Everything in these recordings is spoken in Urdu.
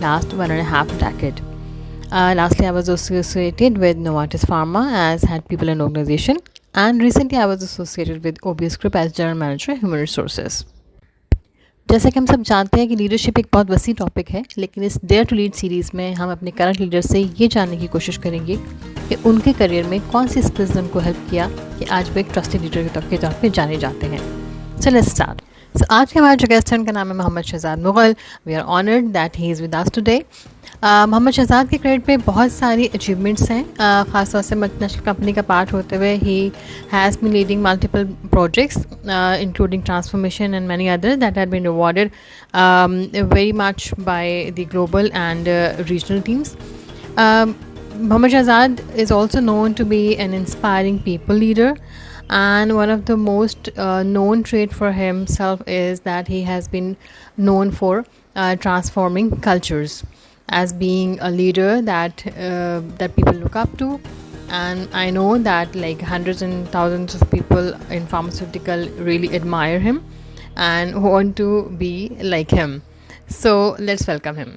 last 1.5 decade. Lastly, I was associated with Novartis Pharma as head people and organization, and recently I was associated with OBS Group as general manager human resources. جیسا کہ ہم سب جانتے ہیں کہ لیڈرشپ ایک بہت وسیع ٹاپک ہے، لیکن اس ڈیئر ٹو لیڈ سیریز میں ہم اپنے کرنٹ لیڈر سے یہ جاننے کی کوشش کریں گے کہ ان کے کریئر میں کون سی اسکلز نے ان کو ہیلپ کیا کہ آج وہ ایک ٹرسٹڈ لیڈر کے طور پہ جانے جاتے ہیں. So let's start. سو آج کے ہمارے جو گیسٹ ہیں ان کا نام ہے Muhammad Shahzad Mughal. We are honoured that he is with us today. Muhammad Shahzad کے کریڈٹ پہ بہت ساری اچیومنٹس ہیں، خاص طور سے ملٹی نیشنل کمپنی کا پارٹ ہوتے ہوئے he has been leading multiple projects including transformation and many others that have been rewarded very much by the global and regional teams. Mohammad Shahzad is also known to be an inspiring people leader, and one of the most known trait for himself is that he has been known for transforming cultures, as being a leader that people look up to. And I know that like hundreds and thousands of people in pharmaceutical really admire him and want to be like him. So let's welcome him.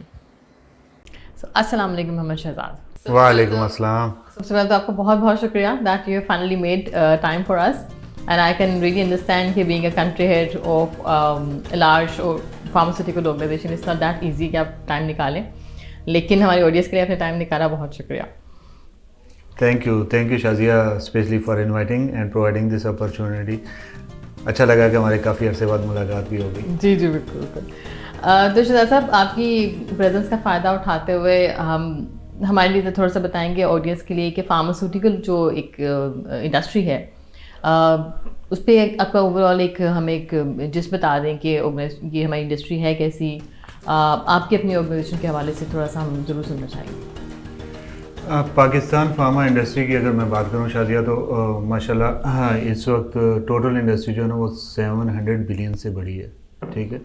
So Assalamu alaikum Mohammad Shahzad. وعلیکم السلام. سب سے پہلے تو آپ کو بہت بہت شکریہ that you finally made time for us, and I can really understand کہ being a country head of a large or pharmaceutical organization it's not that easy کہ آپ ٹائم نکالیں، لیکن ہماری آڈینس کے لیے اپنے ٹائم نکالا. بہت شکریہ. Thank you Shazia especially for inviting and providing this opportunity. اچھا لگا کہ ہمارے کافی عرصے بعد ملاقات بھی ہوگی. جی جی بالکل بالکل. تو شہزاد صاحب آپ کی پریزنس کا فائدہ اٹھاتے ہوئے ہم ہمارے لیے تھوڑا سا بتائیں گے آڈینس کے لیے کہ فارماسیوٹیکل جو ایک انڈسٹری ہے اس پہ آپ کا اوور آل ایک ہمیں ایک جس بتا دیں کہ یہ ہماری انڈسٹری ہے کیسی، آپ کی اپنی آرگنائزیشن کے حوالے سے تھوڑا سا ہم ضرور سننا چاہیں گے. پاکستان فارما انڈسٹری کی اگر میں بات کروں شازیہ تو ماشاء اللہ اس وقت ٹوٹل انڈسٹری جو ہے نا وہ 700 بلین سے بڑی ہے. ٹھیک ہے،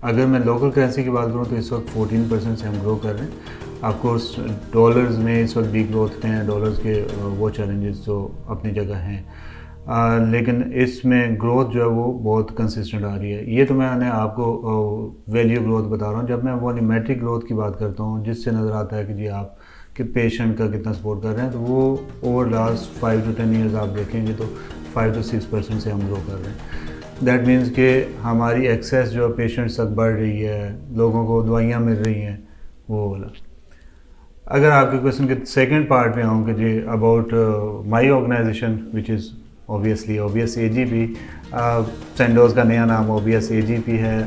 اگر میں لوکل کرنسی کی بات کروں تو اس وقت 14% سے ہم گرو کر رہے ہیں. آف کورس ڈالرز میں اس وقت بھی گروتھ ہیں، ڈالرز کے وہ چیلنجز جو اپنی جگہ ہیں، لیکن اس میں گروتھ جو ہے وہ بہت کنسسٹنٹ آ رہی ہے. یہ تو میں نے آپ کو ویلیو گروتھ بتا رہا ہوں. جب میں والیومیٹرک گروتھ کی بات کرتا ہوں جس سے نظر آتا ہے کہ جی آپ کہ پیشنٹ کا کتنا سپورٹ کر رہے ہیں، تو وہ اوور لاسٹ 5 to 10 ایئرز آپ دیکھیں گے تو 5 to 6% سے ہم گرو کر رہے ہیں. دیٹ مینس کہ ہماری ایکسیس جو پیشنٹس تک بڑھ رہی ہے، لوگوں کو دوائیاں مل رہی ہیں وہ والا. اگر آپ کے کویشچن کے سیکنڈ پارٹ میں آؤں کہ جی about my organisation which is obviously OBS AGP. Sandoz کا نیا نام OBS AGP ہے.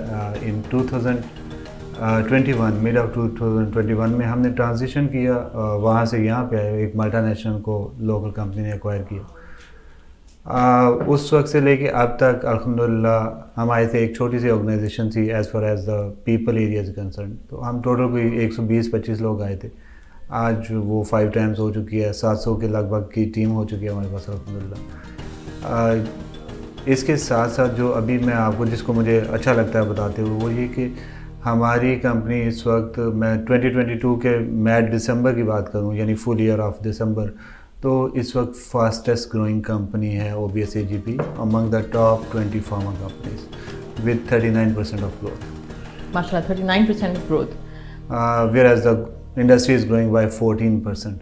ان 2021 مڈ آف 2021 میں ہم نے ٹرانزیشن کیا، وہاں سے یہاں پہ آئے. ایک ملٹی نیشنل کو لوکل کمپنی نے ایکوائر کیا. اس وقت سے لے کے اب تک الحمدللہ ہمارے سے ایک چھوٹی سی آرگنائزیشن تھی as far as the people area is concern. تو ہم ٹوٹل کوئی 120-25 لوگ آئے تھے. آج وہ 5 times ہو چکی ہے، 700 کے لگ بھگ کی ٹیم ہو چکی ہے ہمارے پاس الحمدللہ. اس کے ساتھ ساتھ جو ابھی میں آپ کو جس کو مجھے اچھا لگتا ہے بتاتے ہوئے وہ یہ کہ ہماری کمپنی اس وقت میں 2022 کے میڈ دسمبر کی بات کروں یعنی فل ایئر آف دسمبر، تو اس وقت فاسٹسٹ گروئنگ کمپنی ہے OBS AGP Umang the top 20 pharma companies with 39% of growth. ماشاء اللہ 39% growth. Whereas the industry is growing by 14%.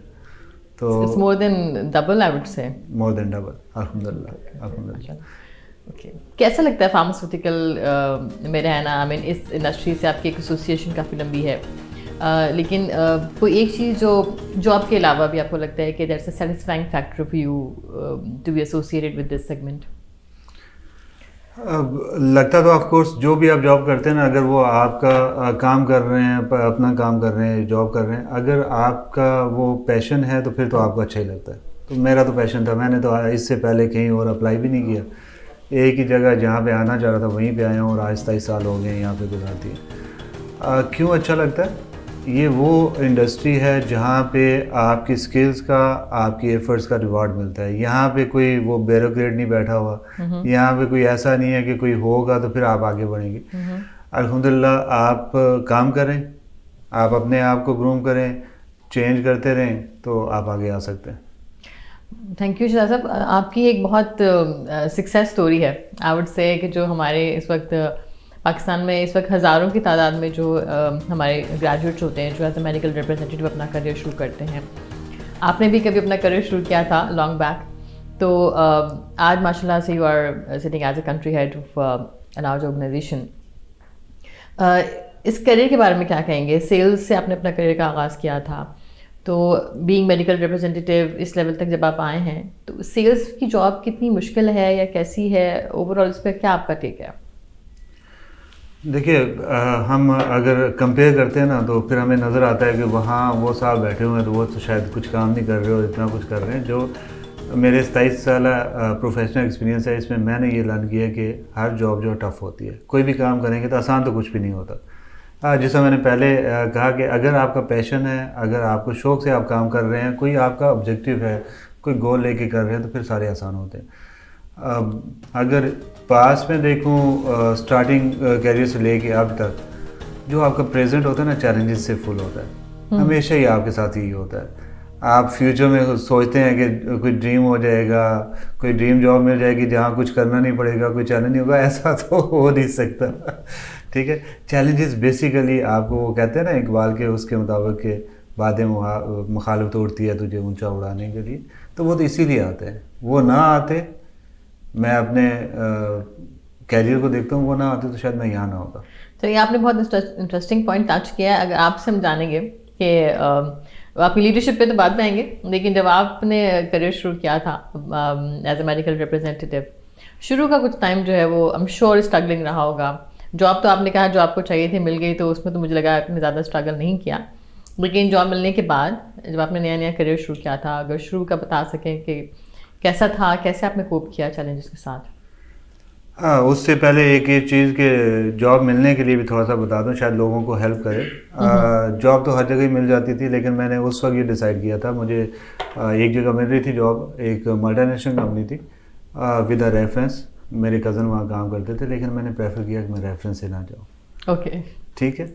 تو it's more than double I would say. more than double الحمدللہ الحمدللہ. اوکے، کیسا لگتا ہے فارماسیوٹیکل میں رہنا؟ آئی مین اس انڈسٹری سے آپ کی ایک ایسوسیشن کافی لمبی ہے، لیکن کوئی ایک چیز جو آپ کے علاوہ بھی آپ کو لگتا ہے کہ that's a satisfying factor for you to be associated with this segment? لگتا تو آف کورس جو بھی آپ جاب کرتے ہیں نا، اگر وہ آپ کا کام کر رہے ہیں، اپنا کام کر رہے ہیں، جاب کر رہے ہیں، اگر آپ کا وہ پیشن ہے تو پھر تو آپ کو اچھا ہی لگتا ہے. تو میرا تو پیشن تھا، میں نے تو اس سے پہلے کہیں اور اپلائی بھی نہیں کیا. ایک ہی جگہ جہاں پہ آنا چاہ رہا تھا وہیں پہ آیا ہوں اور آہستہ ہی سال ہو گئے یہاں پہ گزارتی ہے. کیوں اچھا لگتا ہے؟ یہ وہ انڈسٹری ہے جہاں پہ آپ کی سکلز کا، آپ کی ایفرٹس کا ریوارڈ ملتا ہے. یہاں پہ کوئی وہ بیوروکریٹ نہیں بیٹھا ہوا، یہاں پہ کوئی ایسا نہیں ہے کہ کوئی ہوگا تو پھر آپ آگے بڑھیں گے. الحمدللہ آپ کام کریں، آپ اپنے آپ کو گروم کریں، چینج کرتے رہیں تو آپ آگے آ سکتے ہیں. تھینک یو شاہ صاحب. آپ کی ایک بہت سکسیس اسٹوری ہے آئی وڈ سے کہ جو ہمارے اس وقت پاکستان میں اس وقت ہزاروں کی تعداد میں جو ہمارے گریجویٹس ہوتے ہیں جو ایز اے میڈیکل ریپرزینٹیو اپنا کریئر شروع کرتے ہیں. آپ نے بھی کبھی اپنا کریئر شروع کیا تھا لانگ بیک, تو آج ماشاء اللہ سے you are sitting as a country head of a large organization. اس کریئر کے بارے میں کیا کہیں گے؟ سیلز سے آپ نے اپنا کریئر کا آغاز کیا تھا, تو بینگ میڈیکل ریپرزینٹیو اس لیول تک جب آپ آئے ہیں تو سیلز کی جاب کتنی مشکل ہے یا کیسی ہے اوور آل, اس پہ کیا آپ کا ٹیک ہے؟ دیکھیے ہم اگر کمپیئر کرتے ہیں نا تو پھر ہمیں نظر آتا ہے کہ وہاں وہ صاحب بیٹھے ہوئے ہیں تو وہ تو شاید کچھ کام نہیں کر رہے اور اتنا کچھ کر رہے ہیں. جو میرے 27 سالہ پروفیشنل ایکسپیرینس ہے اس میں نے یہ لرن کیا کہ ہر جاب جو ٹف ہوتی ہے. کوئی بھی کام کریں گے تو آسان تو کچھ بھی نہیں ہوتا. جیسا میں نے پہلے کہا کہ اگر آپ کا پیشن ہے, اگر آپ کو شوق سے آپ کام کر رہے ہیں, کوئی آپ کا آبجیکٹیو ہے, کوئی گول لے کے کر رہے ہیں تو پھر سارے آسان ہوتے ہیں. اگر پاس میں دیکھوں سٹارٹنگ کیریئر سے لے کے اب تک جو آپ کا پریزنٹ ہوتا ہے نا چیلنجز سے فل ہوتا ہے. ہمیشہ ہی آپ کے ساتھ یہی ہوتا ہے. آپ فیوچر میں سوچتے ہیں کہ کوئی ڈریم ہو جائے گا, کوئی ڈریم جاب مل جائے گی جہاں کچھ کرنا نہیں پڑے گا, کوئی چیلنج نہیں ہوگا. ایسا تو ہو نہیں سکتا. ٹھیک ہے, چیلنجز بیسیکلی آپ کو وہ کہتے ہیں نا اقبال کے اس کے مطابق کہ باتیں مخالفت اڑتی ہے تجھے اونچا اڑانے کے لیے, تو وہ تو اسی لیے آتے ہیں. وہ نہ آتے, میں اپنے کیریئر کو دیکھتا ہوں, وہ نہ آتے تو شاید میں یہاں نہ ہوتا. تو یہ آپ نے بہت انٹرسٹنگ پوائنٹ ٹچ کیا ہے. اگر آپ سے ہم جانیں گے کہ آپ کی لیڈرشپ پہ تو بعد میں آئیں گے, لیکن جب آپ نے کریئر شروع کیا تھا ایز اے میڈیکل ریپرزینٹیو, شروع کا کچھ ٹائم جو ہے وہ ایم شیور اسٹرگلنگ رہا ہوگا. جاب تو آپ نے کہا جو آپ کو چاہیے تھی مل گئی, تو اس میں تو مجھے لگا آپ نے زیادہ اسٹرگل نہیں کیا. لیکن جاب ملنے کے بعد جب آپ نے نیا نیا کریئر شروع کیا تھا, اگر شروع کا بتا سکیں کہ کیسا تھا, کیسے آپ نے کوپ کیا چیلنجز کے ساتھ؟ اس سے پہلے ایک یہ چیز کہ جاب ملنے کے لیے بھی تھوڑا سا بتا دوں, شاید لوگوں کو ہیلپ کرے. جاب تو ہر جگہ ہی مل جاتی تھی, لیکن میں نے اس وقت یہ ڈیسائیڈ کیا تھا, مجھے ایک جگہ مل رہی تھی جاب, ایک ملٹی نیشنل کمپنی تھی ود اے ریفرنس. میرے کزن وہاں کام کرتے تھے, لیکن میں نے پریفر کیا کہ میں ریفرنس سے نہ جاؤں. اوکے, ٹھیک ہے.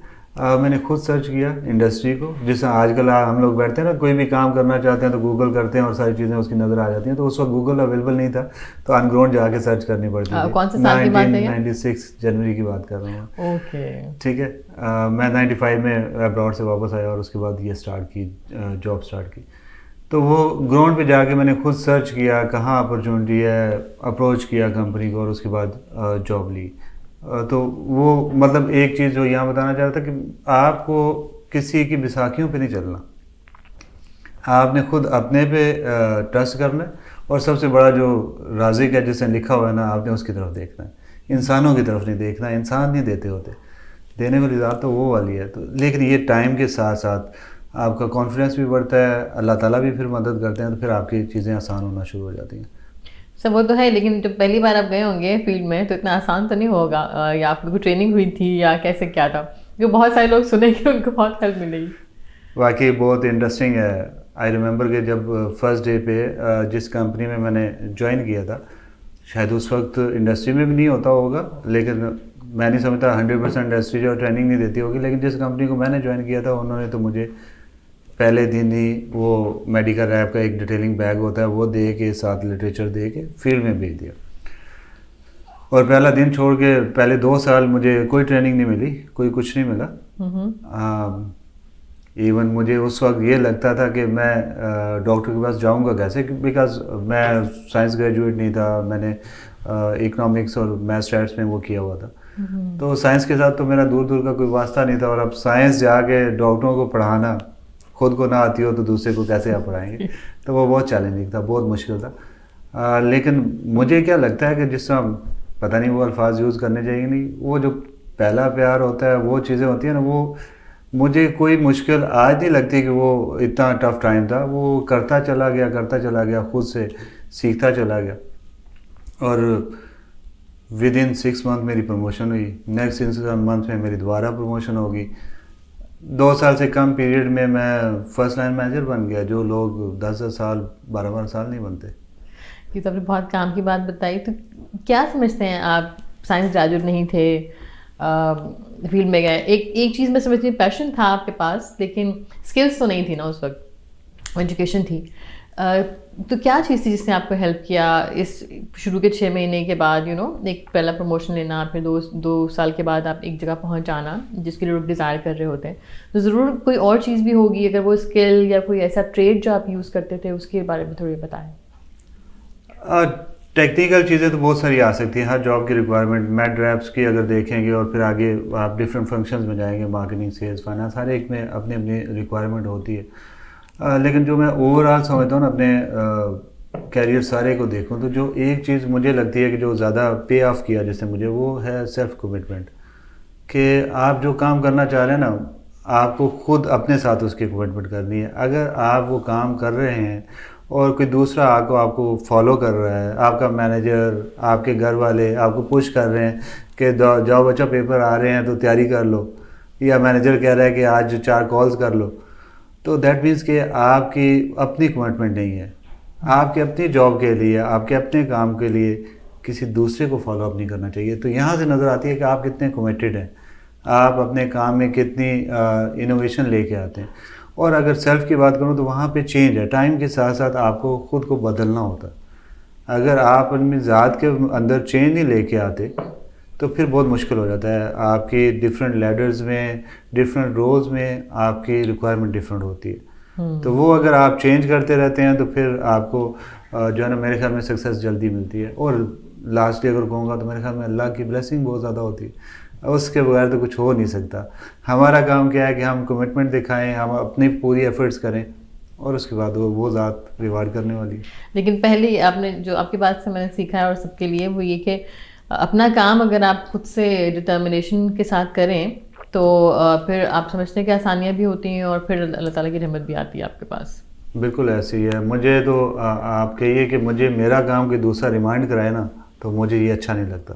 میں نے خود سرچ کیا انڈسٹری کو, جس طرح آج کل ہم لوگ بیٹھتے ہیں نا, کوئی بھی کام کرنا چاہتے ہیں تو گوگل کرتے ہیں اور ساری چیزیں اس کی نظر آ جاتی ہیں. تو اس وقت گوگل اویلیبل نہیں تھا, تو ان گراؤنڈ جا کے سرچ کرنی پڑتی تھی. کون سے سال کی بات ہے یہ؟ 1996 جنوری کی بات کر رہا ہوں. اوکے, ٹھیک ہے. میں 95 میں ابراڈ سے واپس آیا اور اس کے بعد یہ اسٹارٹ کی, جاب اسٹارٹ کی. تو وہ گراؤنڈ پہ جا کے میں نے خود سرچ کیا کہاں اپرچونیٹی ہے, اپروچ کیا کمپنی کو اور اس کے بعد جاب لی. تو وہ مطلب ایک چیز جو یہاں بتانا چاہ رہا تھا کہ آپ کو کسی کی بیساکھیوں پہ نہیں چلنا, آپ نے خود اپنے پہ ٹرسٹ کرنا ہے. اور سب سے بڑا جو رازق ہے جس نے لکھا ہوا ہے نا, آپ نے اس کی طرف دیکھنا ہے, انسانوں کی طرف نہیں دیکھنا. انسان نہیں دیتے ہوتے, دینے والی ذات تو وہ والی ہے. تو لیکن یہ ٹائم کے ساتھ ساتھ آپ کا کانفیڈنس بھی بڑھتا ہے, اللہ تعالیٰ بھی پھر مدد کرتے ہیں, تو پھر آپ کی چیزیں آسان ہونا شروع ہو جاتی ہیں. سب وہ تو ہے, لیکن جب پہلی بار آپ گئے ہوں گے فیلڈ میں تو اتنا آسان تو نہیں ہوگا, یا آپ کو ٹریننگ ہوئی تھی یا کیسے کیا تھا؟ کیونکہ بہت سارے لوگ سنے کہ ان کو بہت ہیلپ ملے گی. واقعی بہت انٹرسٹنگ ہے. آئی ریممبر کہ جب فرسٹ ڈے پہ جس کمپنی میں نے جوائن کیا تھا, شاید اس وقت انڈسٹری میں بھی نہیں ہوتا ہوگا, لیکن میں نہیں سمجھتا 100% انڈسٹری جو ٹریننگ نہیں دیتی ہوگی. لیکن جس کمپنی کو میں نے جوائن کیا تھا انہوں نے تو مجھے پہلے دن ہی وہ میڈیکل ریپ کا ایک ڈیٹیلنگ بیگ ہوتا ہے وہ دے کے, ساتھ لٹریچر دے کے فیلڈ میں بھیج دیا. اور پہلا دن چھوڑ کے پہلے 2 سال مجھے کوئی ٹریننگ نہیں ملی, کوئی کچھ نہیں ملا. ایون مجھے اس وقت یہ لگتا تھا کہ میں ڈاکٹر کے پاس جاؤں گا کیسے, بیکاز میں سائنس گریجویٹ نہیں تھا, میں نے اکنامکس اور میتھس اسٹیٹس میں وہ کیا ہوا تھا. تو سائنس کے ساتھ تو میرا دور دور کا کوئی واسطہ نہیں تھا. اور اب سائنس جا کے ڈاکٹروں کو پڑھانا, خود کو نہ آتی ہو تو دوسرے کو کیسے آپ پڑھائیں گے, تو وہ بہت چیلنجنگ تھا, بہت مشکل تھا. لیکن مجھے کیا لگتا ہے کہ جس طرح پتہ نہیں وہ الفاظ یوز کرنے چاہیے نہیں, وہ جو پہلا پیار ہوتا ہے وہ چیزیں ہوتی ہیں نا, وہ مجھے کوئی مشکل آج نہیں لگتی کہ وہ اتنا ٹف ٹائم تھا. وہ کرتا چلا گیا, خود سے سیکھتا چلا گیا. اور ود ان 6 منتھ میری پروموشن ہوئی, نیکسٹ 6 منتھ میں میری دوبارہ پروموشن ہوگی. 2 سال سے کم پیریڈ میں فرسٹ لائن مینیجر بن گیا, جو لوگ 10 سال 12 سال نہیں بنتے. یہ تو آپ نے بہت کام کی بات بتائی. تو کیا سمجھتے ہیں آپ, سائنس گریجویٹ نہیں تھے, فیلڈ میں گئے, ایک چیز میں سمجھتی ہوں پیشن تھا آپ کے پاس, لیکن اسکلس تو نہیں تھی نا اس وقت, ایجوکیشن تھی. تو کیا چیز تھی جس نے آپ کو ہیلپ کیا اس شروع کے 6 مہینے کے بعد ایک پہلا پروموشن لینا، پھر 2 سال کے بعد آپ ایک جگہ پہنچ جانا جس کے لیے لوگ ڈیزائر کر رہے ہوتے ہیں؟ تو ضرور کوئی اور چیز بھی ہوگی، اگر وہ اسکل یا کوئی ایسا ٹریڈ جو آپ یوز کرتے تھے اس کے بارے میں تھوڑی بتائیں. ٹیکنیکل چیزیں تو بہت ساری آ سکتی ہیں، ہر جاب کی ریکوائرمنٹ میڈ ریپس کی اگر دیکھیں گے اور پھر آگے آپ ڈفرینٹ فنکشنز میں جائیں گے، مارکیٹنگ، سیلز، فائنانس، ہر ایک میں اپنی اپنی ریکوائرمنٹ ہوتی ہے. لیکن جو میں اوور آل سمجھتا ہوں نا اپنے کیریئر سارے کو دیکھوں تو جو ایک چیز مجھے لگتی ہے کہ جو زیادہ پے آف کیا جیسے مجھے، وہ ہے سیلف کمٹمنٹ. کہ آپ جو کام کرنا چاہ رہے ہیں نا، آپ کو خود اپنے ساتھ اس کی کمٹمنٹ کرنی ہے. اگر آپ وہ کام کر رہے ہیں اور کوئی دوسرا آپ کو فالو کر رہا ہے، آپ کا مینیجر، آپ کے گھر والے آپ کو پش کر رہے ہیں کہ جاؤ بچہ پیپر آ رہے ہیں تو تیاری کر لو، یا مینیجر کہہ رہا ہے کہ آج 4 کالز کر لو، تو دیٹ مینس کہ آپ کی اپنی کمٹمنٹ نہیں ہے. آپ کے اپنی جاب کے لیے، آپ کے اپنے کام کے لیے کسی دوسرے کو فالو اپ نہیں کرنا چاہیے. تو یہاں سے نظر آتی ہے کہ آپ کتنے کمیٹڈ ہیں، آپ اپنے کام میں کتنی انوویشن لے کے آتے ہیں. اور اگر سیلف کی بات کروں تو وہاں پہ چینج ہے، ٹائم کے ساتھ ساتھ آپ کو خود کو بدلنا ہوتا ہے. اگر آپ اپنی ذات کے اندر چینج نہیں لے کے آتے تو پھر بہت مشکل ہو جاتا ہے. آپ کی ڈفرینٹ لیڈرز میں، ڈفرینٹ رولز میں آپ کی ریکوائرمنٹ ڈفرینٹ ہوتی ہے. تو وہ اگر آپ چینج کرتے رہتے ہیں تو پھر آپ کو جو ہے نا میرے خیال میں سکسیس جلدی ملتی ہے. اور لاسٹلی اگر کہوں گا تو میرے خیال میں اللہ کی بلیسنگ بہت زیادہ ہوتی ہے، اس کے بغیر تو کچھ ہو نہیں سکتا. ہمارا کام کیا ہے کہ ہم کمٹمنٹ دکھائیں، ہم اپنی پوری ایفرٹس کریں اور اس کے بعد وہ ذات ریوارڈ کرنے والی. لیکن پہلے آپ نے جو آپ کی بات سے میں نے سیکھا ہے اور سب کے لیے، وہ یہ کہ اپنا کام اگر آپ خود سے ڈٹرمنیشن کے ساتھ کریں تو پھر آپ سمجھتے ہیں کہ آسانیاں بھی ہوتی ہیں اور پھر اللہ تعالیٰ کی رحمت بھی آتی ہے آپ کے پاس. بالکل ایسی ہی ہے. مجھے تو آپ کہیے کہ مجھے میرا کام کوئی دوسرا ریمائنڈ کرائے نا تو مجھے یہ اچھا نہیں لگتا.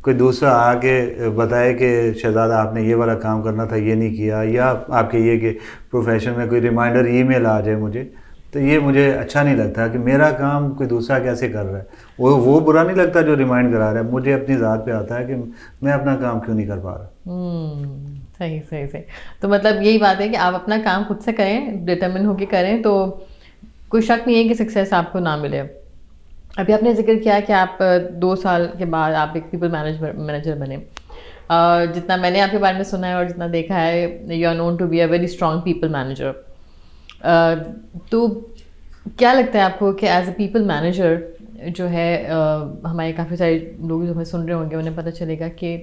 کوئی دوسرا آ کے بتائے کہ شہزادہ آپ نے یہ والا کام کرنا تھا، یہ نہیں کیا، یا آپ کہیے کہ پروفیشن میں کوئی ریمائنڈر ای میل آ جائے مجھے، تو یہ مجھے اچھا نہیں لگتا کہ میرا کام کوئی دوسرا کیسے کر رہا ہے. وہ برا نہیں لگتا جو ریمائنڈ کرا رہا ہے، مجھے اپنی ذات پہ آتا ہے کہ میں اپنا کام کیوں نہیں کر پا رہا. صحیح. تو مطلب یہی بات ہے کہ آپ اپنا کام خود سے کریں، ڈٹرمن ہو کے کریں، تو کوئی شک نہیں ہے کہ سکسیس آپ کو نہ ملے. ابھی آپ نے ذکر کیا کہ آپ 2 سال کے بعد آپ ایک پیپل مینیجر بنے. جتنا میں نے آپ کے بارے میں سنا ہے اور جتنا دیکھا ہے، you are known to be a very strong people manager. تو کیا لگتا ہے آپ کو کہ ایز اے پیپل مینیجر جو ہے، ہمارے کافی سارے لوگ جو ہمیں سن رہے ہوں گے انہیں پتہ چلے گا کہ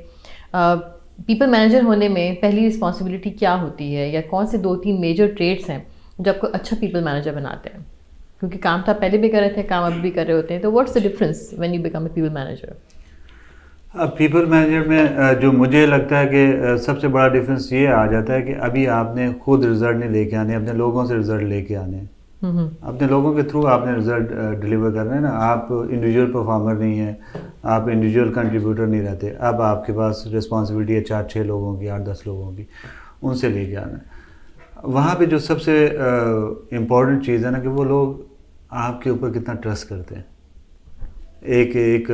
پیپل مینیجر ہونے میں پہلی رسپانسبلٹی کیا ہوتی ہے، یا کون سے 2-3 میجر ٹریٹس ہیں جو آپ کو اچھا پیپل مینیجر بناتے ہیں؟ کیونکہ کام تو آپ پہلے بھی کر رہے تھے، کام اب بھی کر رہے ہوتے ہیں، تو what's the difference when you become a people manager? People manager میں جو مجھے لگتا ہے کہ سب سے بڑا ڈفرینس یہ آ جاتا ہے کہ ابھی آپ نے خود رزلٹ نہیں لے کے آنے، اپنے لوگوں سے رزلٹ لے کے آنے. اپنے لوگوں کے تھرو آپ نے رزلٹ ڈلیور کرنا ہے نا. آپ انڈیویجول پرفارمر نہیں ہیں، آپ انڈیویجول کنٹریبیوٹر نہیں رہتے. اب آپ کے پاس رسپانسبلٹی ہے 4-6 لوگوں کی، 8-10 لوگوں کی، ان سے لے کے آنا ہے. وہاں پہ جو سب سے امپورٹنٹ چیز ہے نا کہ وہ لوگ آپ کے اوپر کتنا ٹرسٹ کرتے ہیں. ایک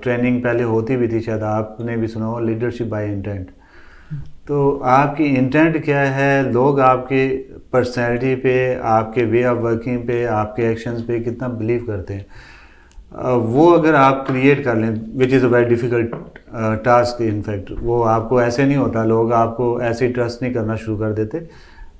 ٹریننگ پہلے ہوتی بھی تھی، شاید آپ نے بھی سنا ہو، لیڈرشپ بائی انٹینٹ. تو آپ کی انٹینٹ کیا ہے، لوگ آپ کی پرسنالٹی پہ، آپ کے وے آف ورکنگ پہ، آپ کے ایکشنز پہ کتنا بلیو کرتے ہیں. وہ اگر آپ کریٹ کر لیں، which is a very difficult task. In fact وہ آپ کو ایسے نہیں ہوتا، لوگ آپ کو ایسے ہی ٹرسٹ نہیں کرنا شروع کر دیتے.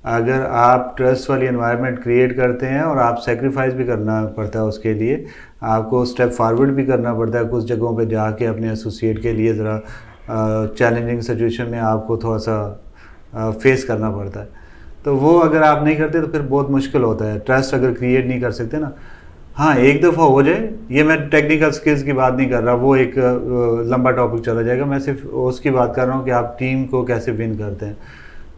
اگر آپ ٹرسٹ والی انوائرمنٹ کریٹ کرتے ہیں اور آپ سیکریفائز بھی کرنا پڑتا ہے اس کے لیے، آپ کو اسٹیپ فارورڈ بھی کرنا پڑتا ہے کچھ جگہوں پہ جا کے اپنے ایسوسیٹ کے لیے ذرا چیلنجنگ سچویشن میں آپ کو تھوڑا سا فیس کرنا پڑتا ہے. تو وہ اگر آپ نہیں کرتے تو پھر بہت مشکل ہوتا ہے. ٹرسٹ اگر کریٹ نہیں کر سکتے نا، ہاں ایک دفعہ ہو جائے، یہ میں ٹیکنیکل سکلز کی بات نہیں کر رہا، وہ ایک لمبا ٹاپک چلا جائے گا. میں صرف اس کی بات کر رہا ہوں کہ آپ ٹیم کو کیسے ون کرتے ہیں.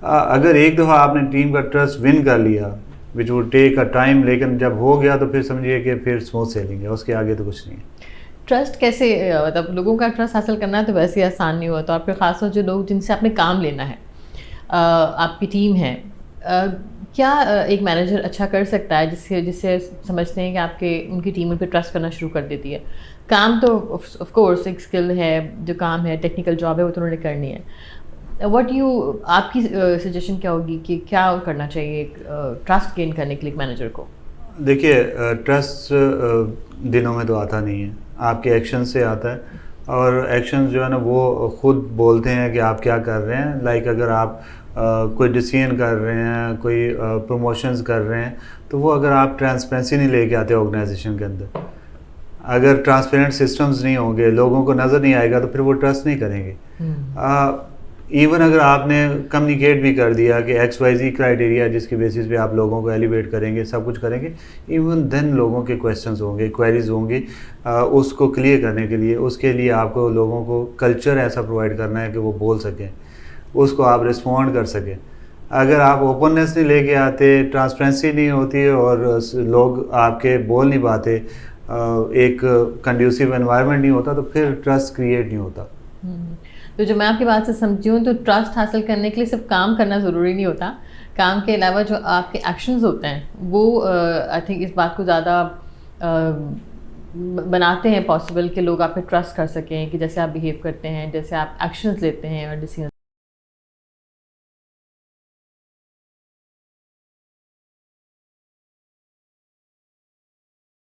اگر ایک دفعہ آپ نے ٹیم کا ٹرسٹ ون کر لیا، which would take a time, لیکن جب ہو گیا تو پھر سمجھیے کہ پھر اسموتھ سیلنگ ہے، اس کے آگے تو کچھ نہیں ہے. ٹرسٹ کیسے، مطلب لوگوں کا ٹرسٹ حاصل کرنا تو ویسے آسان نہیں ہوا. تو آپ کے خاص طور جو لوگ جن سے آپ نے کام لینا ہے، آپ کی ٹیم ہے، کیا ایک مینیجر اچھا کر سکتا ہے جس سے سمجھتے ہیں کہ آپ کے ان کی ٹیم ان پہ ٹرسٹ کرنا شروع کر دیتی ہے؟ کام تو آف کورس ایک اسکل ہے، جو کام ہے ٹیکنیکل جاب ہے وہ تو انہوں نے کرنی ہے. آپ کی سجیشن کیا ہوگی کہ کیا کرنا چاہیے ٹرسٹ گین کرنے کے لیے ایک مینیجر کو؟ دیکھیے ٹرسٹ دنوں میں تو آتا نہیں ہے، آپ کے ایکشن سے آتا ہے، اور ایکشن جو ہے نا وہ خود بولتے ہیں کہ آپ کیا کر رہے ہیں. لائک اگر آپ کوئی ڈیسیژن کر رہے ہیں، کوئی پروموشنز کر رہے ہیں، تو وہ اگر آپ ٹرانسپیرنسی نہیں لے کے آتے آرگنائزیشن کے اندر، اگر ٹرانسپیرنٹ سسٹمز نہیں ہوں گے، لوگوں کو نظر نہیں آئے گا، تو پھر وہ ٹرسٹ نہیں کریں گے. ایون اگر آپ نے کمیونیکیٹ بھی کر دیا کہ ایکس وائی زی کرائٹیریا جس کی بیسس پہ آپ لوگوں کو ایلیویٹ کریں گے، سب کچھ کریں گے، ایون دین لوگوں کے کویشچنز ہوں گے، کوائریز ہوں گی. اس کو کلیئر کرنے کے لیے، اس کے لیے آپ کو لوگوں کو کلچر ایسا پرووائڈ کرنا ہے کہ وہ بول سکیں، اس کو آپ رسپونڈ کر سکیں. اگر آپ اوپننیس نہیں لے کے آتے، ٹرانسپیرنسی نہیں ہوتی اور لوگ آپ کے بول نہیں پاتے، ایک کنڈیوسیو انوائرمنٹ نہیں ہوتا، تو پھر ٹرسٹ کریٹ نہیں ہوتا. تو جو میں آپ کی بات سے سمجھی ہوں تو ٹرسٹ حاصل کرنے کے لیے صرف کام کرنا ضروری نہیں ہوتا، کام کے علاوہ جو آپ کے ایکشنز ہوتے ہیں وہ آئی تھنک اس بات کو زیادہ بناتے ہیں پاسبل کہ لوگ آپ پہ ٹرسٹ کر سکیں، کہ جیسے آپ بیہیو کرتے ہیں، جیسے آپ ایکشنز لیتے ہیں اور ڈیسیژن